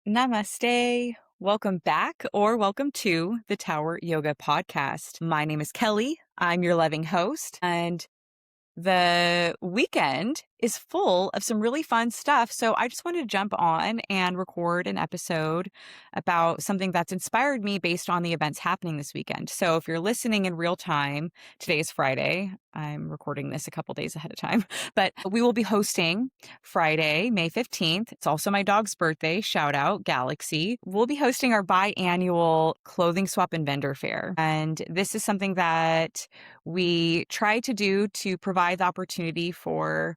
Namaste. Welcome back or welcome to the Tower Yoga Podcast. My name is Kellee. I'm your loving host, and the weekend is full of some really fun stuff. So I just wanted to jump on and record an episode about something that's inspired me based on the events happening this weekend. So if you're listening in real time, today is Friday. I'm recording this a couple days ahead of time, but we will be hosting Friday, May 15th. It's also my dog's birthday. Shout out Galaxy. We'll be hosting our biannual clothing swap and vendor fair. And this is something that we try to do to provide the opportunity for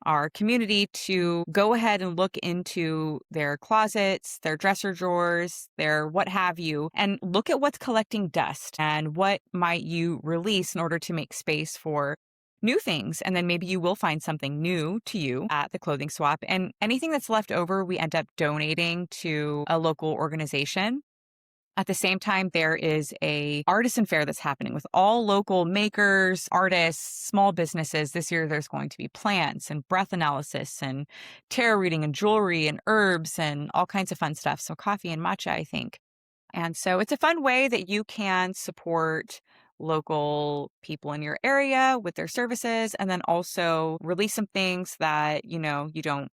our community to go ahead and look into their closets, their dresser drawers, their what have you, and look at what's collecting dust and what might you release in order to make space for new things. And then maybe you will find something new to you at the clothing swap. And anything that's left over, we end up donating to a local organization. At the same time, there is a artisan fair that's happening with all local makers, artists, small businesses. This year, there's going to be plants and breath analysis and tarot reading and jewelry and herbs and all kinds of fun stuff. So coffee and matcha, I think. And so it's a fun way that you can support local people in your area with their services, and then also release some things that, you don't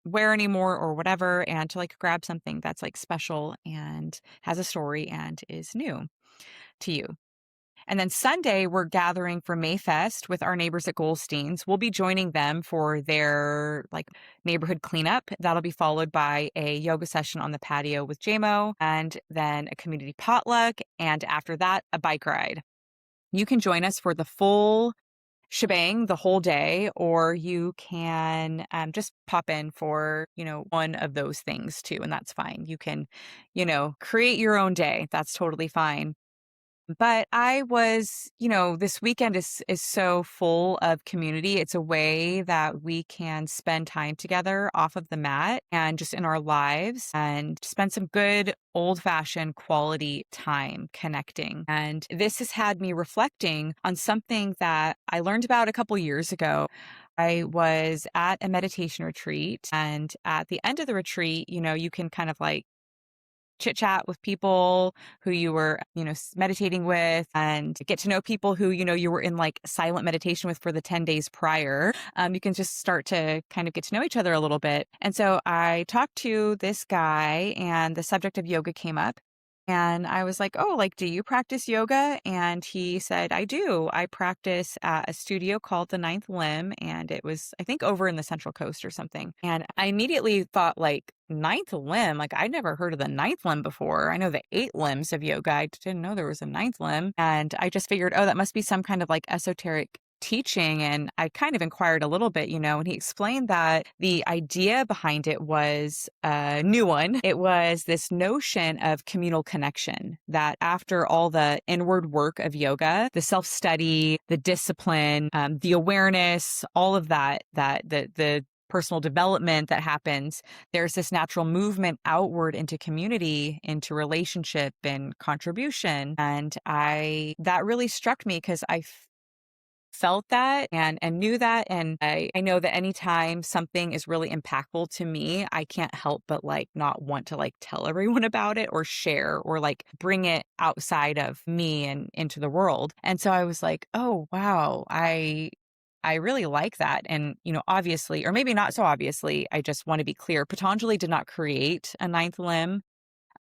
wear anymore or whatever, and to grab something that's special and has a story and is new to you. And then Sunday, we're gathering for Mayfest with our neighbors at Goldstein's. We'll be joining them for their neighborhood cleanup. That'll be followed by a yoga session on the patio with JMO, and then a community potluck. And after that, a bike ride. You can join us for the full shebang the whole day, or you can just pop in for, one of those things too. And that's fine. You can, create your own day. That's totally fine. But I was, this weekend is so full of community. It's a way that we can spend time together off of the mat and just in our lives and spend some good old-fashioned quality time connecting. And this has had me reflecting on something that I learned about a couple years ago. I was at a meditation retreat, and at the end of the retreat, you can kind of chit chat with people who you were, meditating with, and get to know people who, you were in silent meditation with for the 10 days prior. You can just start to kind of get to know each other a little bit. And so I talked to this guy, and the subject of yoga came up. And I was like, oh, do you practice yoga? And he said, I do. I practice at a studio called The Ninth Limb. And it was, I think, over in the Central Coast or something. And I immediately thought, ninth limb? I'd never heard of the ninth limb before. I know the 8 limbs of yoga. I didn't know there was a ninth limb. And I just figured, oh, that must be some kind of esoteric teaching. And I kind of inquired a little bit, and he explained that the idea behind it was a new one. It was this notion of communal connection, that after all the inward work of yoga, the self-study, the discipline, the awareness, all of that, the personal development that happens, there's this natural movement outward into community, into relationship and contribution. And that really struck me because I felt that and knew that. And I know that anytime something is really impactful to me, I can't help but not want to tell everyone about it or share or bring it outside of me and into the world. And so I was like, oh, wow, I really like that. And, obviously, or maybe not so obviously, I just want to be clear. Patanjali did not create a ninth limb.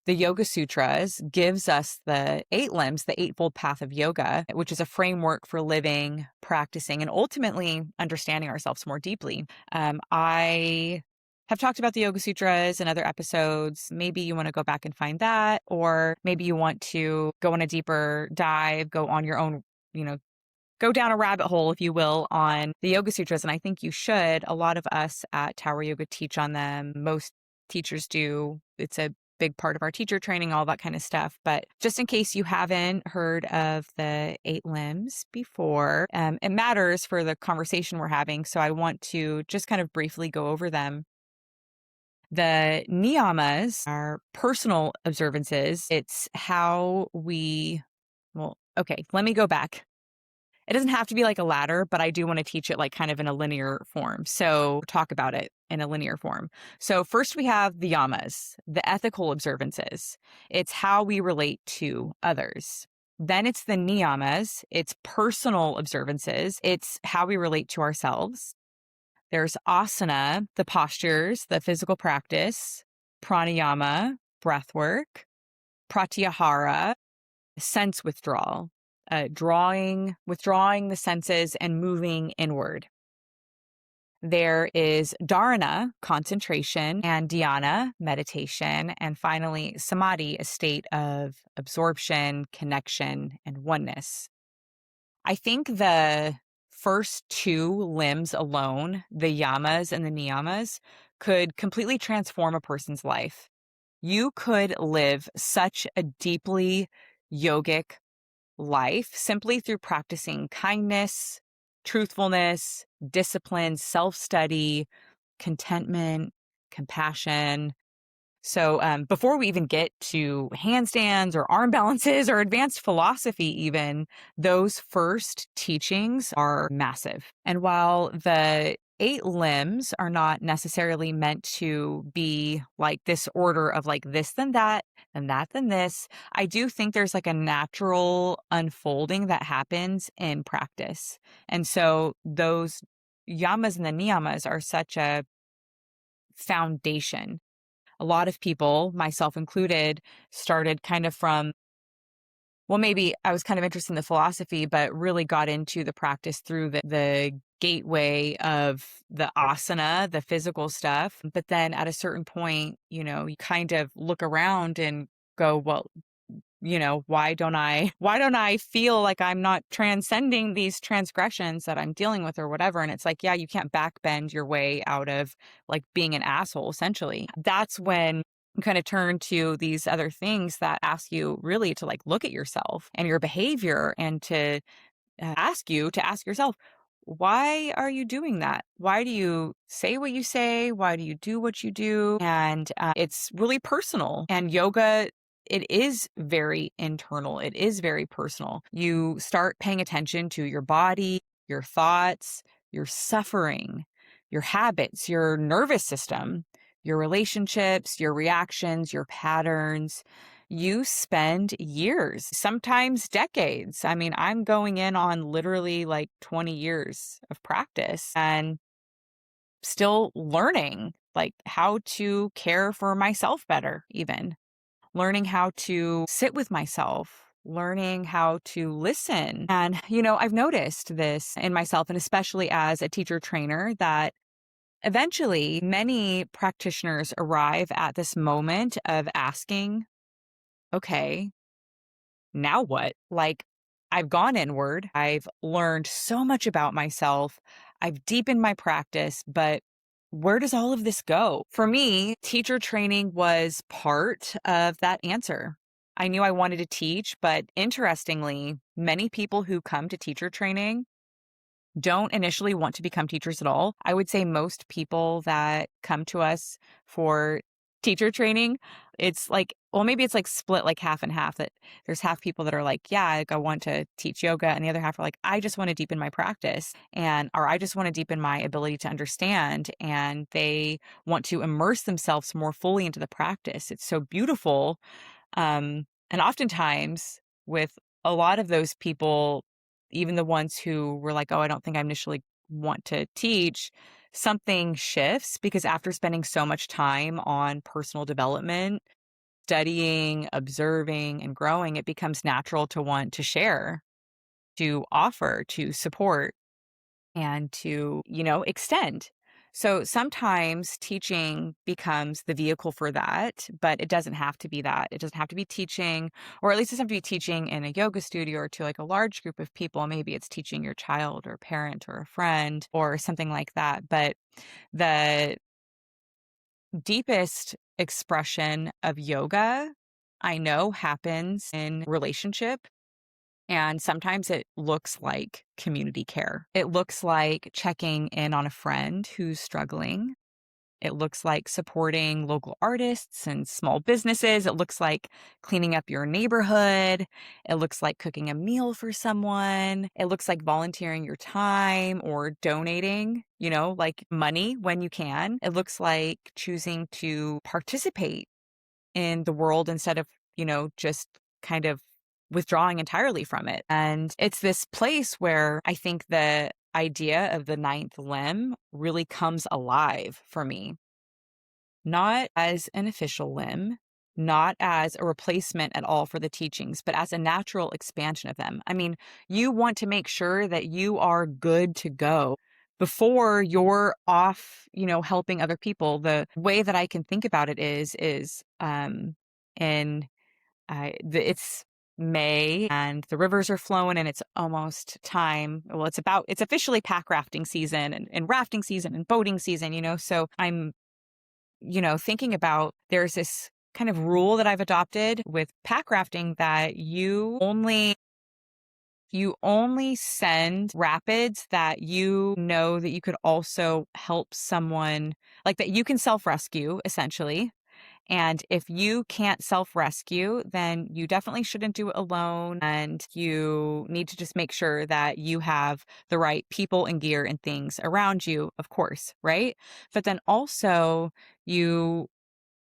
The Yoga Sutras gives us the 8 limbs, the Eightfold Path of Yoga, which is a framework for living, practicing, and ultimately understanding ourselves more deeply. I have talked about the Yoga Sutras in other episodes. Maybe you want to go back and find that, or maybe you want to go on a deeper dive, go on your own, go down a rabbit hole, if you will, on the Yoga Sutras. And I think you should. A lot of us at Tower Yoga teach on them. Most teachers do. It's a big part of our teacher training, all that kind of stuff. But just in case you haven't heard of the 8 limbs before, it matters for the conversation we're having. So I want to just kind of briefly go over them. The niyamas are personal observances. It's how we, well, okay, let me go back. it doesn't have to be like a ladder, but I do want to teach it like kind of in a linear form. So talk about it in a linear form. So first we have the yamas, the ethical observances. It's how we relate to others. Then it's the niyamas. It's personal observances. It's how we relate to ourselves. There's asana, the postures, the physical practice, pranayama, breath work, pratyahara, sense withdrawal, withdrawing the senses and moving inward. There is dharana, concentration, and dhyana, meditation, and finally samadhi, a state of absorption, connection, and oneness. I think the first two limbs alone, the yamas and the niyamas, could completely transform a person's life. You could live such a deeply yogic life simply through practicing kindness, truthfulness, discipline, self-study, contentment, compassion. So before we even get to handstands or arm balances or advanced philosophy even, those first teachings are massive. And while the 8 limbs are not necessarily meant to be like this order of like this, then that, then that, then this, I do think there's like a natural unfolding that happens in practice. And so those yamas and the niyamas are such a foundation. A lot of people, myself included, started kind of from, well, maybe I was kind of interested in the philosophy, but really got into the practice through the gateway of the asana, the physical stuff. But then at a certain point, you kind of look around and go, well, why don't I feel like I'm not transcending these transgressions that I'm dealing with or whatever? And it's like, yeah, you can't backbend your way out of like being an asshole, essentially. That's when you kind of turn to these other things that ask you really to like look at yourself and your behavior and to ask yourself, why are you doing that? Why do you say what you say? Why do you do what you do? And it's really personal. And yoga, it is very internal. It is very personal. You start paying attention to your body, your thoughts, your suffering, your habits, your nervous system, your relationships, your reactions, your patterns. You spend years, sometimes decades. I mean, I'm going in on literally like 20 years of practice and still learning like how to care for myself better, even learning how to sit with myself, learning how to listen. And, I've noticed this in myself, and especially as a teacher trainer, that eventually many practitioners arrive at this moment of asking, okay, now what? Like, I've gone inward. I've learned so much about myself. I've deepened my practice, but where does all of this go? For me, teacher training was part of that answer. I knew I wanted to teach, but interestingly, many people who come to teacher training don't initially want to become teachers at all. I would say most people that come to us for teacher training, it's like, well, maybe it's like split like half and half, that there's half people that are like, yeah, like I want to teach yoga. And the other half are like, I just want to deepen my practice or I just want to deepen my ability to understand. And they want to immerse themselves more fully into the practice. It's so beautiful. And oftentimes with a lot of those people, even the ones who were like, oh, I don't think I initially want to teach, something shifts because after spending so much time on personal development, studying, observing, and growing, it becomes natural to want to share, to offer, to support, and to, extend. So sometimes teaching becomes the vehicle for that, but it doesn't have to be that. It doesn't have to be teaching, or at least it doesn't have to be teaching in a yoga studio or to like a large group of people. Maybe it's teaching your child or parent or a friend or something like that. But the deepest expression of yoga, I know, happens in relationship. And sometimes it looks like community care. It looks like checking in on a friend who's struggling. It looks like supporting local artists and small businesses. It looks like cleaning up your neighborhood. It looks like cooking a meal for someone. It looks like volunteering your time or donating, like money when you can. It looks like choosing to participate in the world instead of, just kind of withdrawing entirely from it. And it's this place where I think the idea of the ninth limb really comes alive for me, not as an official limb, not as a replacement at all for the teachings, but as a natural expansion of them. I mean, you want to make sure that you are good to go before you're off, helping other people. The way that I can think about it in it's May and the rivers are flowing and it's almost time. Well, it's officially pack rafting season and rafting season and boating season. So I'm, thinking about there's this kind of rule that I've adopted with pack rafting that you only send rapids that that you could also help someone, like that you can self-rescue essentially. And if you can't self-rescue, then you definitely shouldn't do it alone. And you need to just make sure that you have the right people and gear and things around you, of course, right? But then also you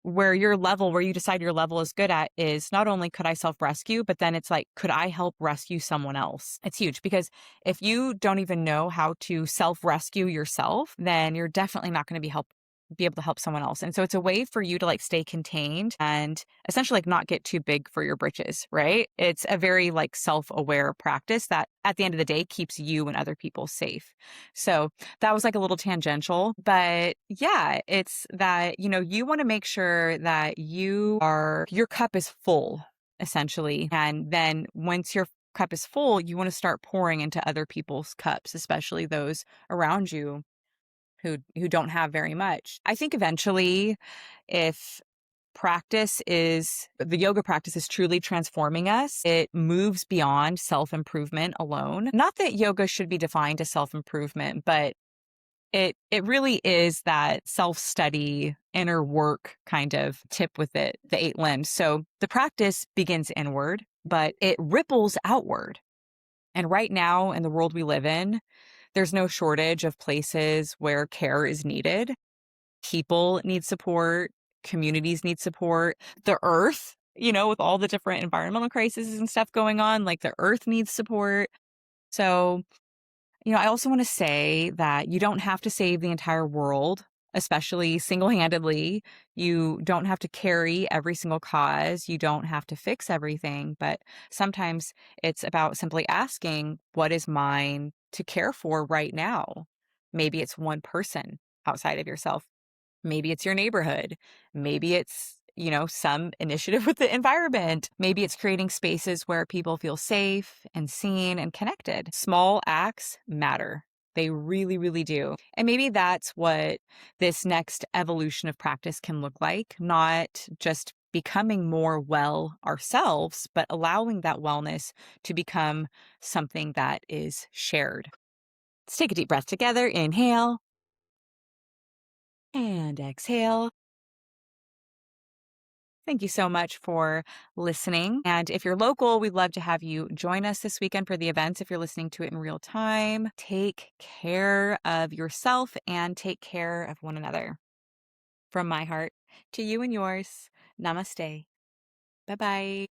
where you decide your level is good at is not only could I self-rescue, but then it's like, could I help rescue someone else? It's huge because if you don't even know how to self-rescue yourself, then you're definitely not going to be able to help someone else. And so it's a way for you to like stay contained and essentially like not get too big for your britches, right? It's a very like self-aware practice that at the end of the day keeps you and other people safe. So that was like a little tangential, but yeah, it's that, you want to make sure that your cup is full essentially. And then once your cup is full, you want to start pouring into other people's cups, especially those around you who don't have very much. I think eventually if the yoga practice is truly transforming us, it moves beyond self-improvement alone. Not that yoga should be defined as self-improvement, but it really is that self-study, inner work kind of tip with it, the 8 limbs. So the practice begins inward, but it ripples outward. And right now in the world we live in, there's no shortage of places where care is needed. People need support. Communities need support. The earth, with all the different environmental crises and stuff going on, like the earth needs support. So, I also want to say that you don't have to save the entire world, especially single-handedly. You don't have to carry every single cause. You don't have to fix everything. But sometimes it's about simply asking, what is mine to care for right now? Maybe it's one person outside of yourself. Maybe it's your neighborhood. Maybe it's, some initiative with the environment. Maybe it's creating spaces where people feel safe and seen and connected. Small acts matter. They really, really do. And maybe that's what this next evolution of practice can look like, not just becoming more well ourselves, but allowing that wellness to become something that is shared. Let's take a deep breath together. Inhale and exhale. Thank you so much for listening. And if you're local, we'd love to have you join us this weekend for the events if you're listening to it in real time. Take care of yourself and take care of one another. From my heart to you and yours, namaste. Bye-bye.